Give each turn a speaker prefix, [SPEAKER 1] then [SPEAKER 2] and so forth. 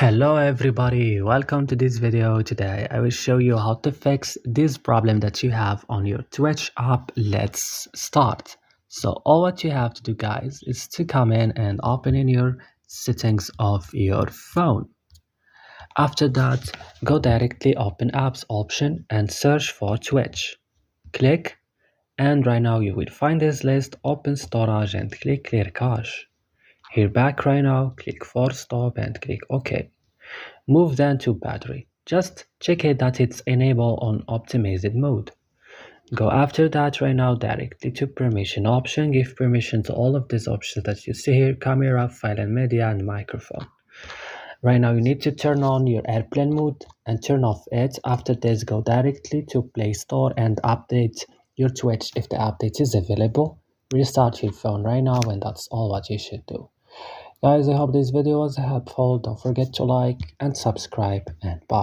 [SPEAKER 1] Hello everybody, welcome to this video. Today I will show you how to fix this problem that you have on your Twitch app. Let's start. So all what you have to do, guys, is to come in and open in your settings of your phone. After that, go directly open apps option and search for Twitch. Click, and right now you will find this list. Open storage and click clear cache. Here back right now, click force stop and click OK. Move then to battery. Just check it that it's enabled on optimized mode. Go after that right now directly to permission option. Give permission to all of these options that you see here: camera, file and media, and microphone. Right now you need to turn on your airplane mode and turn off it. After this, go directly to Play Store and update your Twitch if the update is available. Restart your phone right now, and that's all what you should do. Guys, I hope this video was helpful. Don't forget to like and subscribe, and bye.